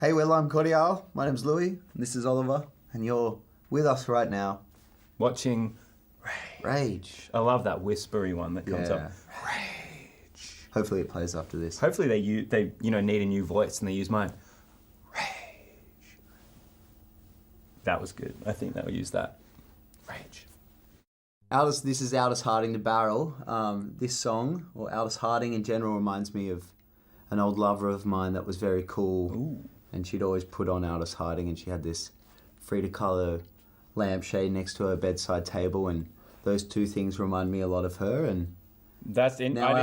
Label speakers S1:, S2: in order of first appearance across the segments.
S1: Hey, I'm Cordiale. My name's Louis, and this is Oliver, and you're with us right now.
S2: Watching
S1: Rage.
S2: I love that whispery one that comes
S1: Yeah.
S2: up. Rage.
S1: Hopefully it plays after this.
S2: Hopefully they need a new voice and they use mine. Rage. That was good. I think they'll use that. Rage.
S1: This is Aldous Harding, The Barrel. This song, or Aldous Harding in general, reminds me of an old lover of mine that was very cool.
S2: Ooh.
S1: And she'd always put on Aldous Harding, and she had this free-to-colour lampshade next to her bedside table, and those two things remind me a lot of her, and now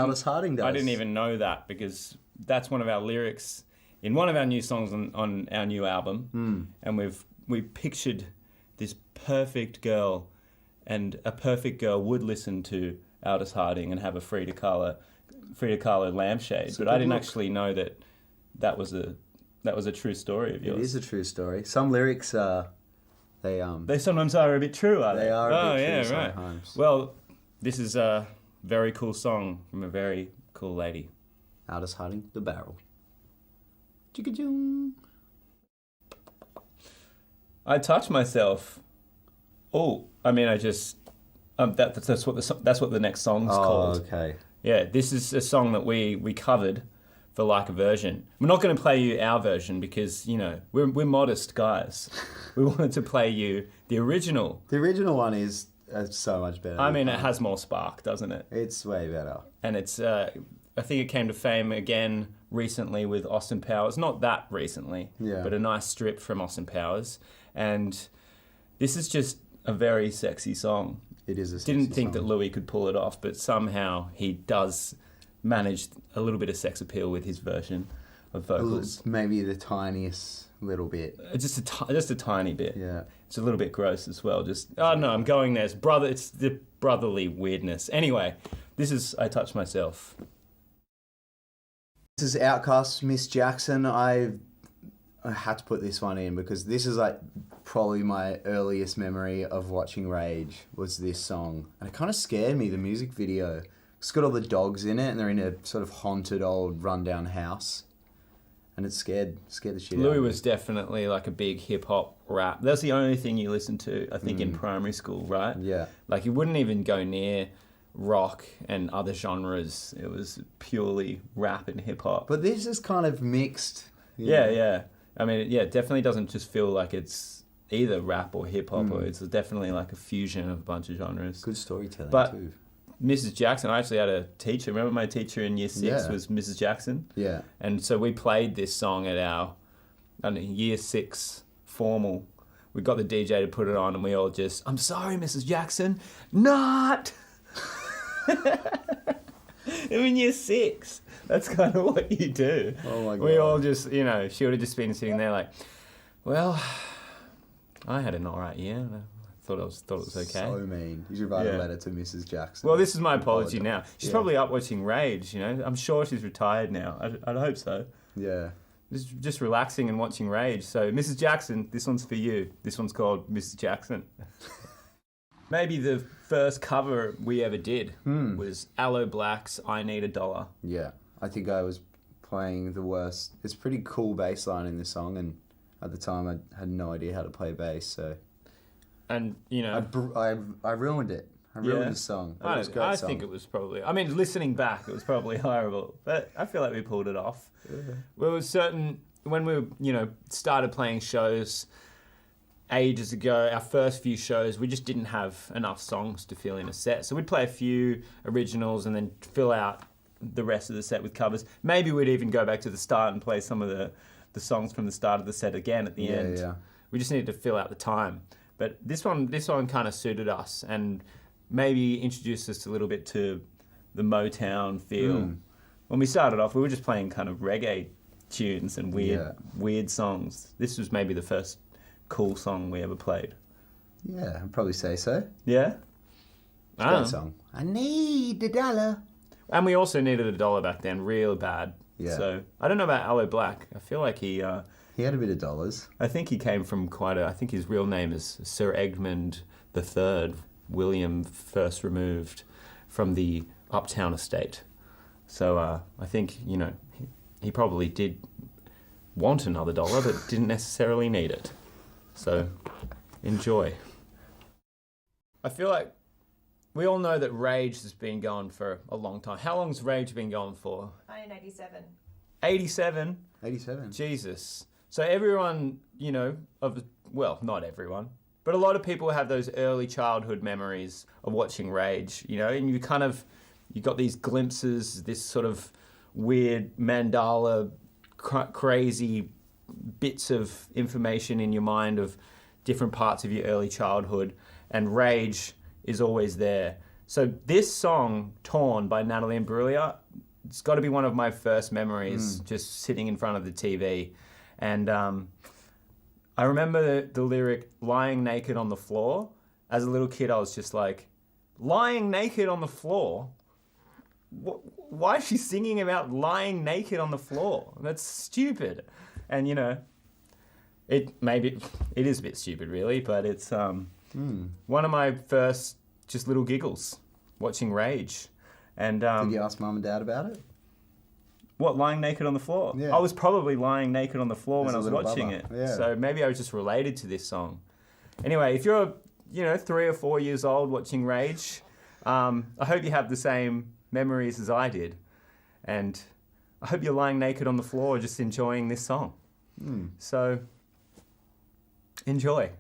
S1: Aldous Harding does.
S2: I didn't even know that because that's one of our lyrics in one of our new songs on our new album. And we pictured this perfect girl, and a perfect girl would listen to Aldous Harding and have a free-to-colour lampshade. But I didn't actually know that was a true story of yours.
S1: It is a true story. Some lyrics
S2: they sometimes are a bit true, are they?
S1: They are a bit true
S2: right.
S1: sometimes.
S2: Well, this is a very cool song from a very cool lady.
S1: Aldous Harding, The Barrel. Chicka-chung.
S2: I touch myself. Oh, I mean, I just that's what the next song's called.
S1: Oh, okay.
S2: Yeah, this is a song that we covered for Like a Version. We're not going to play you our version because, you know, we're modest guys. We wanted to play you the original.
S1: The original one is so much better.
S2: I mean, it has more spark, doesn't it?
S1: It's way better.
S2: And it's, I think it came to fame again recently with Austin Powers. Not that recently,
S1: Yeah.
S2: but a nice strip from Austin Powers. And this is just a very sexy song.
S1: It is a sexy
S2: Didn't think
S1: song.
S2: that Louis could pull it off, but somehow he does manage a little bit of sex appeal with his version of vocals.
S1: Maybe the tiniest little bit.
S2: Just a tiny bit.
S1: Yeah.
S2: It's a little bit gross as well. I'm going there. It's the brotherly weirdness. Anyway, this is I Touch Myself.
S1: This is Outkast, Miss Jackson. I had to put this one in because this is like probably my earliest memory of watching Rage was this song. And it kind of scared me, the music video. It's got all the dogs in it and they're in a sort of haunted old rundown house. And it scared the shit out of me.
S2: Louis was definitely like a big hip-hop rap. That's the only thing you listened to, I think, in primary school, right?
S1: Yeah.
S2: Like, you wouldn't even go near rock and other genres. It was purely rap and hip-hop.
S1: But this is kind of mixed.
S2: Yeah. I mean, it definitely doesn't just feel like it's either rap or hip-hop, or it's definitely like a fusion of a bunch of genres.
S1: Good storytelling
S2: But
S1: too.
S2: Mrs. Jackson, I actually had a teacher. Remember my teacher in year 6
S1: Yeah.
S2: was Mrs. Jackson?
S1: Yeah.
S2: And so we played this song at our year 6 formal. We got the DJ to put it on and we all just, I'm sorry, Mrs. Jackson, not. In year 6. That's kind of what you do.
S1: Oh my God.
S2: We all just, she would have just been sitting there like, well, I had an all right year. Thought it was okay.
S1: So mean. You should write a
S2: Yeah.
S1: letter to Mrs. Jackson.
S2: Well, this is my apology now. She's
S1: Yeah.
S2: probably up watching Rage, I'm sure she's retired now. I'd hope so.
S1: Yeah.
S2: Just relaxing and watching Rage. So, Mrs. Jackson, this one's for you. This one's called Mrs. Jackson. Maybe the first cover we ever did was Aloe Black's I Need a Dollar.
S1: Yeah. I think I was playing the worst. It's a pretty cool bass line in this song, and at the time I had no idea how to play bass, so...
S2: And,
S1: I ruined it. I ruined the song. But it was a great
S2: I
S1: song.
S2: think it was probably... I mean, listening back, it was probably horrible. But I feel like we pulled it off. Yeah. There was certain... When we, started playing shows ages ago, our first few shows, we just didn't have enough songs to fill in a set. So we'd play a few originals and then fill out the rest of the set with covers. Maybe we'd even go back to the start and play some of the songs from the start of the set again at the end.
S1: Yeah.
S2: We just needed to fill out the time. But this one kind of suited us and maybe introduced us a little bit to the Motown feel. When we started off, we were just playing kind of reggae tunes and weird songs. This was maybe the first cool song we ever played.
S1: Yeah, I'd probably say so.
S2: Yeah?
S1: It's a great song. I need a dollar.
S2: And we also needed a dollar back then, real bad.
S1: Yeah.
S2: So I don't know about Aloe Black. I feel like he
S1: had a bit of dollars.
S2: I think he came from I think his real name is Sir Egmond III, William first removed from the Uptown estate. So I think, he probably did want another dollar but didn't necessarily need it. So, enjoy. I feel like we all know that Rage has been going for a long time. How long's Rage been going for?
S3: 1987.
S2: 87?
S1: 87.
S2: Jesus. So everyone, well, not everyone, but a lot of people have those early childhood memories of watching Rage, and you got these glimpses, this sort of weird mandala, crazy bits of information in your mind of different parts of your early childhood, and Rage is always there. So this song, Torn by Natalie Imbruglia, it's got to be one of my first memories, just sitting in front of the TV. And I remember the lyric, lying naked on the floor. As a little kid, I was just like, lying naked on the floor? Why is she singing about lying naked on the floor? That's stupid. And, it is a bit stupid, really, but it's one of my first just little giggles watching Rage. And
S1: did you ask Mum and Dad about it?
S2: What, lying naked on the floor?
S1: Yeah.
S2: I was probably lying naked on the floor when I was watching it.
S1: Yeah.
S2: So maybe I was just related to this song. Anyway, if you're, 3 or 4 years old watching Rage, I hope you have the same memories as I did. And I hope you're lying naked on the floor just enjoying this song. So, enjoy.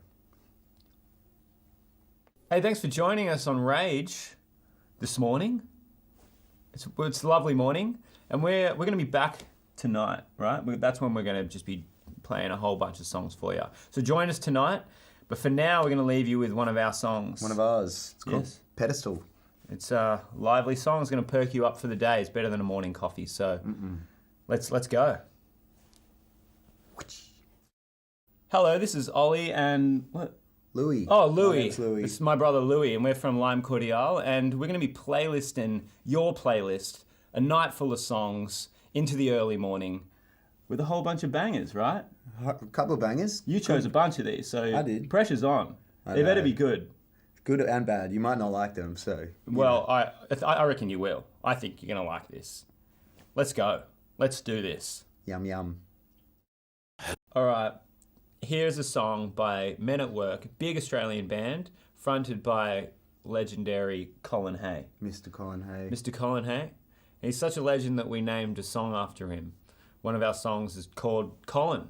S2: Hey, thanks for joining us on Rage this morning. It's a lovely morning. And we're going to be back tonight, right? That's when we're going to just be playing a whole bunch of songs for you. So join us tonight. But for now, we're going to leave you with one of our songs.
S1: One of ours. It's called
S2: Yes.
S1: Pedestal.
S2: It's a lively song. It's going to perk you up for the day. It's better than a morning coffee. So let's go. Hello, this is Oli and what?
S1: Louis.
S2: Oh,
S1: My
S2: Louis.
S1: name's Louis.
S2: This is my brother Louis, and we're from Cordiale, and we're going to be playlisting your playlist, a night full of songs into the early morning with a whole bunch of bangers, right?
S1: A couple of bangers.
S2: You chose a bunch of these, so
S1: I did.
S2: Pressure's on.
S1: I
S2: They better
S1: know.
S2: be good.
S1: Good and bad. You might not like them, so.
S2: Well, I reckon you will. I think you're going to like this. Let's go. Let's do this.
S1: Yum, yum.
S2: All right. Here's a song by Men at Work, big Australian band, fronted by legendary Colin Hay.
S1: Mr. Colin Hay.
S2: Mr. Colin Hay. He's such a legend that we named a song after him. One of our songs is called Colin,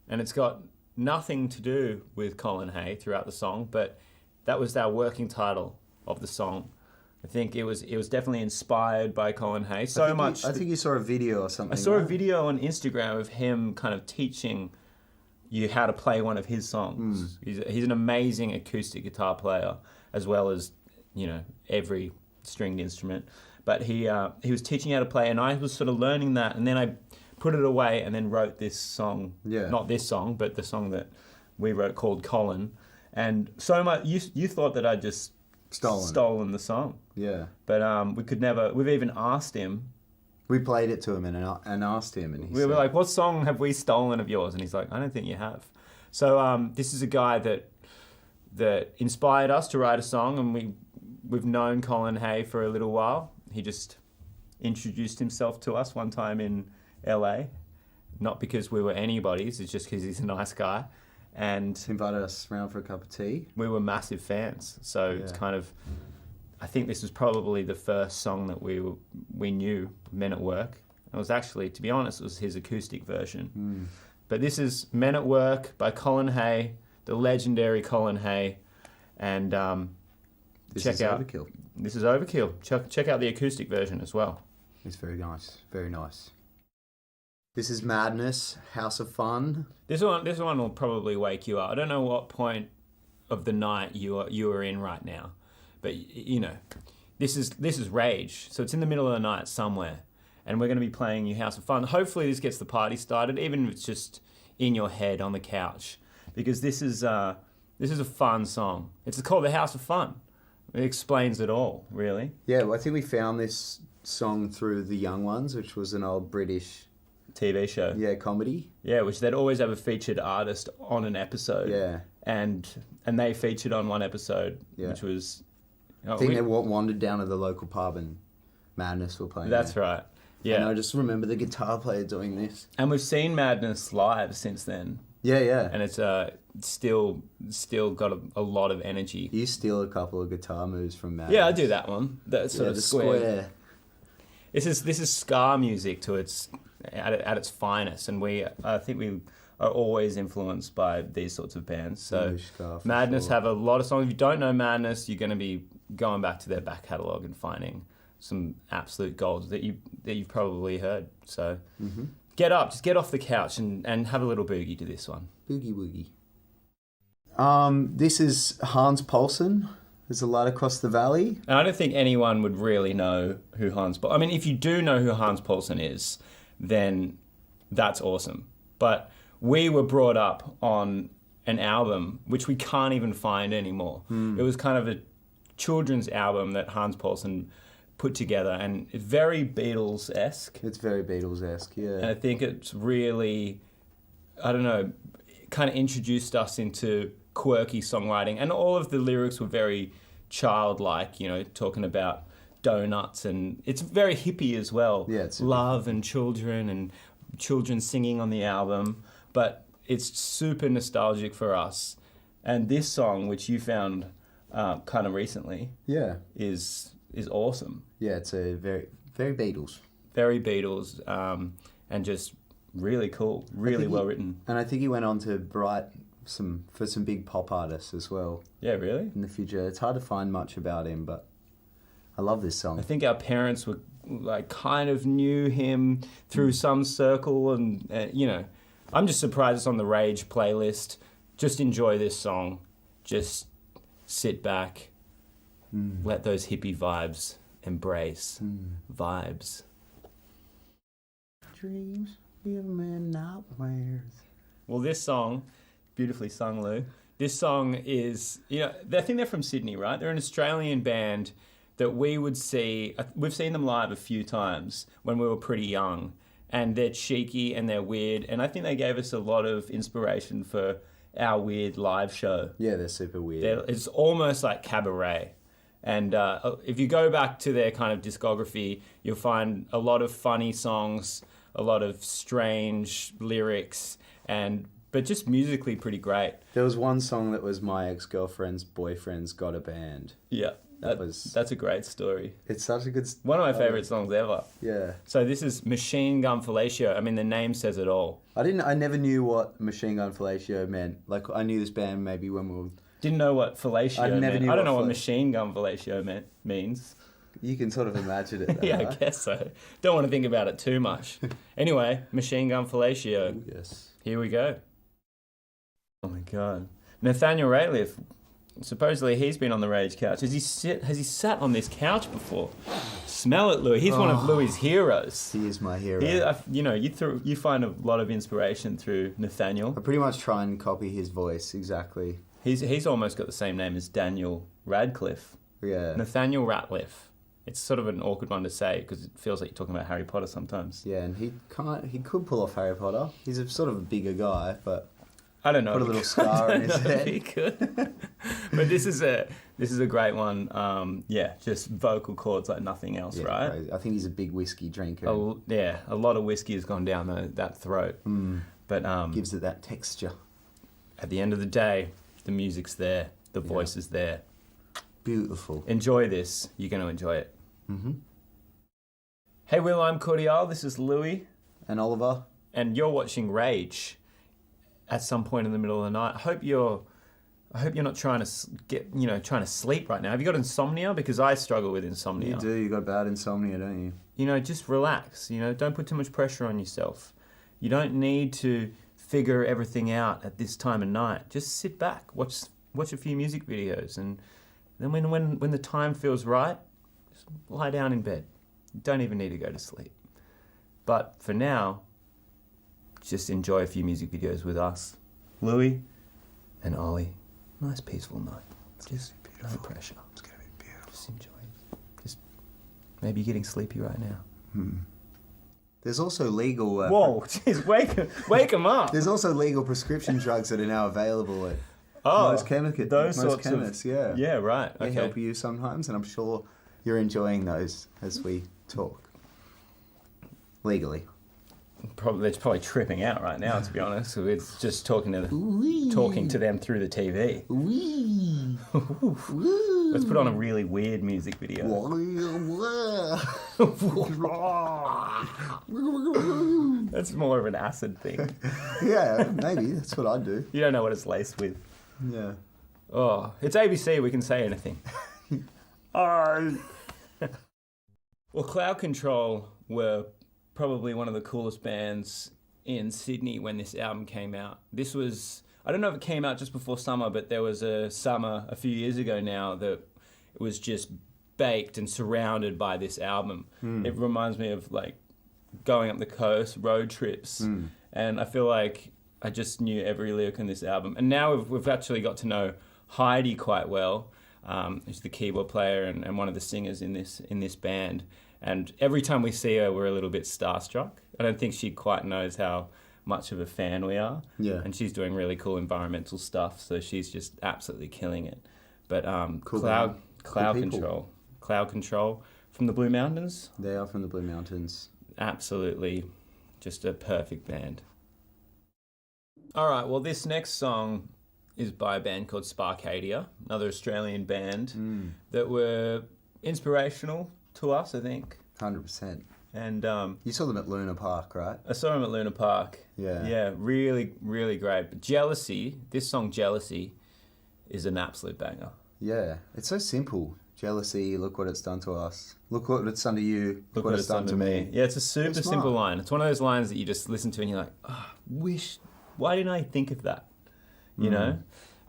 S2: and it's got nothing to do with Colin Hay throughout the song, but that was our working title of the song. I think it was definitely inspired by Colin Hay
S1: I think you saw a video or something.
S2: I saw a
S1: right?
S2: video on Instagram of him kind of teaching you how to play one of his songs. He's an amazing acoustic guitar player, as well as every stringed instrument. But he was teaching how to play, and I was sort of learning that, and then I put it away, and then wrote this song.
S1: Yeah.
S2: Not this song, but the song that we wrote called Colin. And so much you thought that I'd just stolen the song,
S1: Yeah.
S2: but we could never. We've even asked him.
S1: We played it to him and asked him, and he
S2: We
S1: said,
S2: were like, what song have we stolen of yours? And he's like, I don't think you have. So this is a guy that inspired us to write a song, and we've known Colin Hay for a little while. He just introduced himself to us one time in LA, not because we were anybody's, it's just because he's a nice guy. And
S1: invited us round for a cup of tea.
S2: we were massive fans. So it's kind of, I think this was probably the first song that we knew, Men at Work. It was actually, to be honest, it was his acoustic version. But this is Men at Work by Colin Hay, the legendary Colin Hay. And
S1: This
S2: check
S1: is
S2: out
S1: Overkill.
S2: This is Overkill. Check out the acoustic version as well.
S1: It's very nice. Very nice. This is Madness, House of Fun.
S2: This one will probably wake you up. I don't know what point of the night you are in right now, but this is Rage. So it's in the middle of the night somewhere, and we're going to be playing you House of Fun. Hopefully this gets the party started, even if it's just in your head on the couch, because this is a fun song. It's called The House of Fun. It explains it all, really.
S1: Yeah, well, I think we found this song through The Young Ones, which was an old British
S2: TV show.
S1: comedy.
S2: Yeah, which they'd always have a featured artist on an episode.
S1: Yeah.
S2: And they featured on one episode, which was...
S1: I think they wandered down to the local pub and Madness were playing.
S2: That's
S1: there.
S2: right. Yeah.
S1: And I just remember the guitar player doing this.
S2: And we've seen Madness live since then.
S1: Yeah.
S2: And it's still got a lot of energy.
S1: You steal a couple of guitar moves from Madness.
S2: Yeah, I do that one. That sort of
S1: the
S2: square. This is ska music to its at its finest, and I think we are always influenced by these sorts of bands. So Madness have a lot of songs. If you don't know Madness, you're going to be going back to their back catalogue and finding some absolute golds that you've probably heard. So get up, just get off the couch and have a little boogie to this one.
S1: Boogie woogie. This is Hans Poulsen. There's a Light Across the Valley.
S2: And I don't think anyone would really know who I mean, if you do know who Hans Poulsen is, then that's awesome. But we were brought up on an album which we can't even find anymore. It was kind of a children's album that Hans Poulsen put together, and it's very Beatles-esque.
S1: It's very Beatles-esque, yeah.
S2: And I think it's really, I don't know, kind of introduced us into quirky songwriting, and all of the lyrics were very childlike, talking about donuts, and it's very hippie as well.
S1: Yeah, it's
S2: love and children singing on the album, but it's super nostalgic for us. And this song, which you found kind of recently, is awesome.
S1: Yeah, it's a very, very Beatles.
S2: Very Beatles, and just really cool, really well written.
S1: And I think he went on to write for some big pop artists as well.
S2: Yeah, really?
S1: In the future. It's hard to find much about him, but I love this song.
S2: I think our parents were kind of knew him through some circle, and I'm just surprised it's on the Rage playlist. Just enjoy this song. Just sit back, let those hippie vibes embrace. Vibes.
S1: Dreams give men nightmares.
S2: Well, this song, beautifully sung, Lou. This song is, I think they're from Sydney, right? They're an Australian band that we would see. We've seen them live a few times when we were pretty young, and they're cheeky and they're weird, and I think they gave us a lot of inspiration for our weird live show.
S1: Yeah, they're super weird.
S2: It's almost like cabaret. And if you go back to their kind of discography, you'll find a lot of funny songs, a lot of strange lyrics, but just musically pretty great.
S1: There was one song that was my ex-girlfriend's boyfriend's got a band.
S2: Yeah, that's a great story.
S1: It's such a good...
S2: One of my favourite songs ever.
S1: Yeah.
S2: So this is Machine Gun Fellatio. I mean, the name says it all.
S1: I never knew what Machine Gun Fellatio meant. Like, I knew this band maybe when we were...
S2: Didn't know what fellatio meant. I don't know what
S1: machine
S2: gun fellatio means.
S1: You can sort of imagine it though,
S2: yeah,
S1: right?
S2: I guess so. Don't want to think about it too much. Anyway, Machine Gun Fellatio.
S1: Ooh, yes.
S2: Here we go. Oh my God. Nathaniel Rateliff. Supposedly he's been on the Rage couch. Has he sat on this couch before? Smell it, Louis. He's one of Louis' heroes.
S1: He is my hero.
S2: You find a lot of inspiration through Nathaniel.
S1: I pretty much try and copy his voice exactly.
S2: He's almost got the same name as Daniel Radcliffe.
S1: Yeah.
S2: Nathaniel Rateliff. It's sort of an awkward one to say because it feels like you're talking about Harry Potter sometimes.
S1: Yeah, and he could pull off Harry Potter. He's a sort of a bigger guy, but
S2: I don't know.
S1: Put a little scar on his head.
S2: He could. But this is a great one. Just vocal cords like nothing else, right?
S1: Crazy. I think he's a big whiskey drinker.
S2: A lot of whiskey has gone down that throat. But
S1: gives it that texture.
S2: At the end of the day, the music's there, the voice is there.
S1: Beautiful.
S2: Enjoy this. You're going to enjoy it.
S1: Mm-hmm.
S2: Hey, Will, I'm Cordiale. This is Louis.
S1: And Oliver.
S2: And you're watching Rage at some point in the middle of the night. I hope you're not trying to sleep right now. Have you got insomnia? Because I struggle with insomnia.
S1: You do. You got bad insomnia, don't you?
S2: Just relax. Don't put too much pressure on yourself. You don't need to figure everything out at this time of night. Just sit back, watch a few music videos, and then when the time feels right, just lie down in bed. You don't even need to go to sleep. But for now, just enjoy a few music videos with us, Louis and Oli. Nice peaceful night. Just no pressure.
S1: It's gonna be beautiful.
S2: Just enjoy it. Just maybe you're getting sleepy right now.
S1: There's also legal...
S2: Whoa, jeez, wake them up.
S1: There's also legal prescription drugs that are now available at most chemists. Yeah.
S2: Yeah, right.
S1: They
S2: Okay.
S1: help you sometimes, and I'm sure you're enjoying those as we talk. Legally.
S2: They're probably tripping out right now, to be honest. So it's just talking to them through the TV. Let's put on a really weird music video. That's more of an acid thing.
S1: Yeah, maybe. That's what I'd do.
S2: You don't know what it's laced with.
S1: Yeah.
S2: Oh, it's ABC. We can say anything. Well, Cloud Control were probably one of the coolest bands in Sydney when this album came out. This was, I don't know if it came out just before summer, but there was a summer a few years ago now that it was just baked and surrounded by this album. It reminds me of like going up the coast, road trips, and I feel like I just knew every lyric in this album. And now we've actually got to know Heidi quite well, who's the keyboard player and one of the singers in this band. And every time we see her, we're a little bit starstruck. I don't think she quite knows how much of a fan we are.
S1: Yeah.
S2: And she's doing really cool environmental stuff, so she's just absolutely killing it. But
S1: Cool
S2: Cloud
S1: people.
S2: Cloud Control from the Blue Mountains.
S1: They are from the Blue Mountains.
S2: Absolutely, just a perfect band. All right, well, this next song is by a band called Sparkadia, another Australian band that were inspirational to us, I think.
S1: 100%.
S2: And
S1: you saw them at Luna Park, right?
S2: I saw them at Luna Park.
S1: Yeah.
S2: Yeah, really, really great. But Jealousy, this song Jealousy, is an absolute banger.
S1: Yeah. It's so simple. Jealousy, look what it's done to us. Look what it's done to you. Look what it's done to me.
S2: Yeah, it's a super simple line. It's one of those lines that you just listen to and you're like, why didn't I think of that? You know?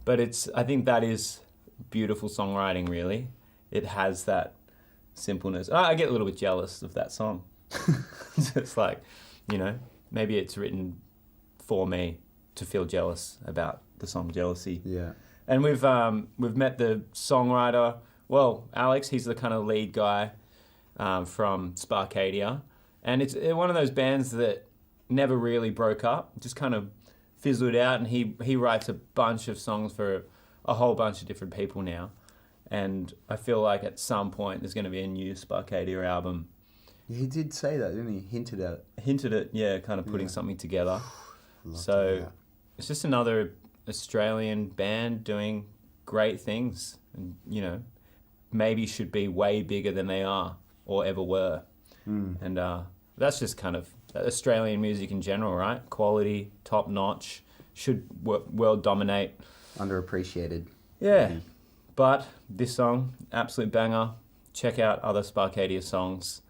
S2: But I think that is beautiful songwriting, really. It has that simpleness. I get a little bit jealous of that song. It's like, you know, maybe it's written for me to feel jealous about the song Jealousy.
S1: Yeah.
S2: And we've met the songwriter. Well, Alex, he's the kind of lead guy from Sparkadia, and it's one of those bands that never really broke up, just kind of fizzled out. And he writes a bunch of songs for a whole bunch of different people now. And I feel like at some point there's going to be a new Sparkadia album.
S1: Yeah, he did say that, didn't he? Hinted at it.
S2: Hinted at, yeah, kind of putting something together. So it's just another Australian band doing great things, and you know, maybe should be way bigger than they are or ever were. And that's just kind of Australian music in general, right? Quality, top notch, should world dominate.
S1: Underappreciated.
S2: Yeah. But this song, absolute banger. Check out other Sparkadia songs.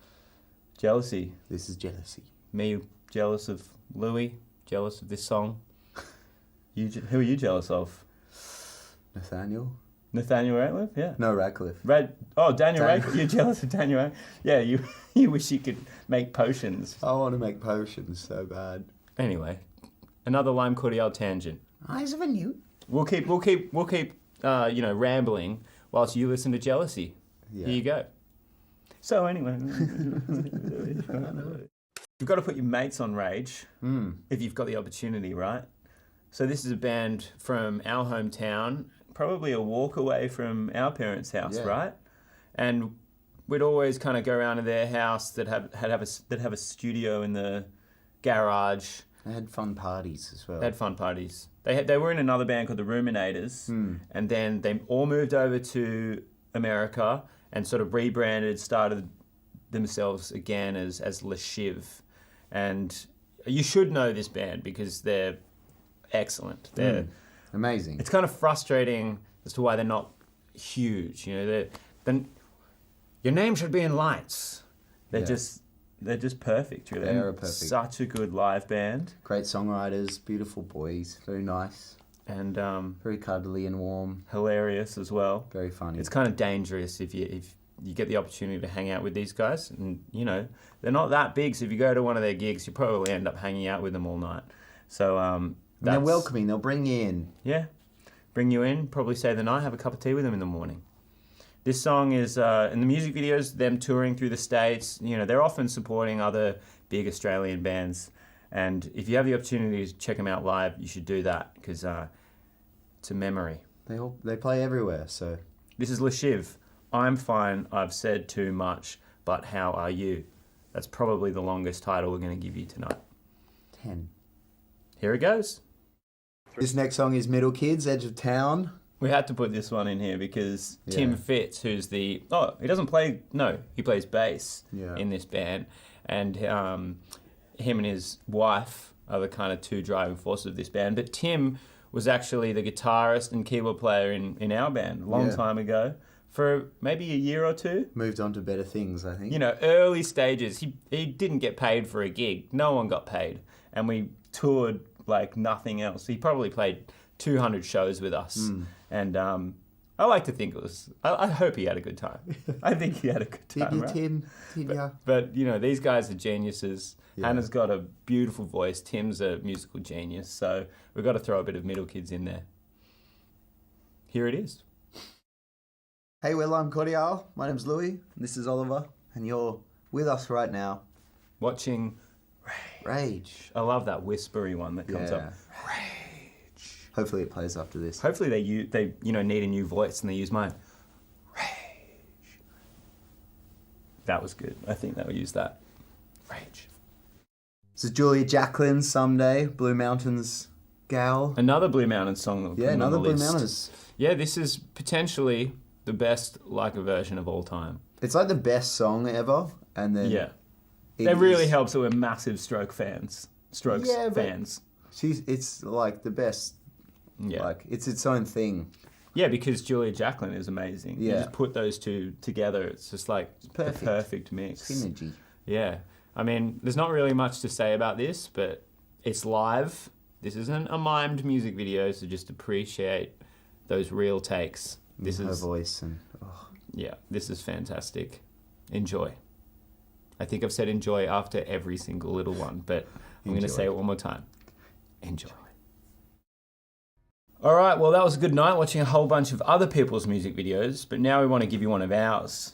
S2: Jealousy.
S1: This is Jealousy.
S2: Me jealous of Louis, jealous of this song. Who are you jealous of?
S1: Nathaniel
S2: Rateliff, yeah.
S1: No, Radcliffe.
S2: Daniel Radcliffe. You're jealous of Daniel Radcliffe. Yeah, you wish you could make potions.
S1: I want to make potions so bad.
S2: Anyway, another Lime Cordiale tangent.
S1: Eyes of a newt.
S2: We'll keep rambling whilst you listen to Jealousy.
S1: Yeah.
S2: Here you go. So anyway, you've got to put your mates on Rage if you've got the opportunity, right? So this is a band from our hometown, probably a walk away from our parents' house, right? And we'd always kind of go around to their house that have a studio in the garage.
S1: They had fun parties as well.
S2: They had fun parties. They were in another band called the Ruminators, and then they all moved over to America and sort of rebranded, started themselves again as Le Chiv. And you should know this band because they're excellent. They're
S1: amazing.
S2: It's kind of frustrating as to why they're not huge. You know, your name should be in lights. They're just perfect. Really.
S1: They are perfect.
S2: Such a good live band.
S1: Great songwriters, beautiful boys, very nice.
S2: And
S1: very cuddly and warm.
S2: Hilarious as well.
S1: Very funny.
S2: It's kind of dangerous if you get the opportunity to hang out with these guys. And, you know, they're not that big, so if you go to one of their gigs, you probably end up hanging out with them all night. So
S1: and they're welcoming. They'll bring you in.
S2: Yeah. Bring you in, probably stay the night, have a cup of tea with them in the morning. This song is, in the music videos, them touring through the States. You know, they're often supporting other big Australian bands. And if you have the opportunity to check them out live, you should do that because it's a memory.
S1: They play everywhere, so.
S2: This is Le Chiv. I'm fine, I've said too much, but how are you? That's probably the longest title we're going to give you tonight.
S1: 10.
S2: Here it goes.
S1: This next song is Middle Kids, Edge of Town.
S2: We had to put this one in here because
S1: Yeah.
S2: Tim Fitz, who's he doesn't play, no, he plays bass
S1: Yeah.
S2: in this band. And him and his wife are the kind of two driving forces of this band. But Tim was actually the guitarist and keyboard player in our band a long time ago for maybe a year or two.
S1: Moved on to better things, I think.
S2: You know, early stages. He didn't get paid for a gig. No one got paid. And we toured like nothing else. He probably played 200 shows with us. And I like to think it was... I hope he had a good time. I think he had a good time,
S1: Did you,
S2: right?
S1: Tim? Did ya?
S2: But, you know, these guys are geniuses.
S1: Yeah.
S2: Hannah's got a beautiful voice. Tim's a musical genius. So we've got to throw a bit of Middle Kids in there. Here it is.
S1: Hey, I'm Cordiale. My name's Louis. And this is Oliver. And you're with us right now.
S2: Watching
S1: Rage.
S2: I love that whispery one that comes up.
S1: Rage. Hopefully it plays after this.
S2: Hopefully they need a new voice and they use mine. Rage. That was good. I think they'll use that. Rage.
S1: This is Julia Jacklin, Someday, Blue Mountains gal.
S2: Another Blue Mountains song that we'll put
S1: Another
S2: on the
S1: Blue
S2: list.
S1: Mountains.
S2: Yeah, this is potentially the best Like a version of all time.
S1: It's like the best song ever. And then
S2: It really helps that we're massive Strokes fans.
S1: Yeah, but-
S2: Fans.
S1: It's like the best.
S2: Yeah.
S1: Like it's its own thing.
S2: Yeah, because Julia Jacklin is amazing. You
S1: Yeah.
S2: just put those two together, it's just like
S1: perfect.
S2: the perfect mix.
S1: Synergy.
S2: Yeah. I mean, there's not really much to say about this, but it's live. This isn't a mimed music video, so just appreciate those real takes. This
S1: Her
S2: is
S1: voice and
S2: this is fantastic. Enjoy. I think I've said enjoy after every single little one, but I'm going to say it one more time. Enjoy. All right, well, that was a good night watching a whole bunch of other people's music videos, but now we want to give you one of ours.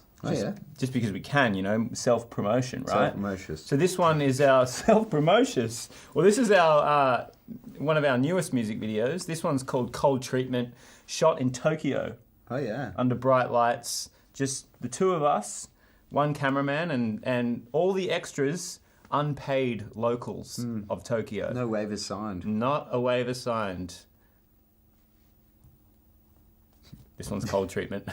S2: Just because we can, you know, self-promotion, right?
S1: Self-promotion.
S2: So this one is our self-promotion. Well, this is our one of our newest music videos. This one's called Cold Treatment, shot in Tokyo
S1: Oh yeah.
S2: under bright lights. Just the two of us, one cameraman, and all the extras, unpaid locals of Tokyo.
S1: No waivers signed.
S2: Not a waiver signed. This one's Cold Treatment.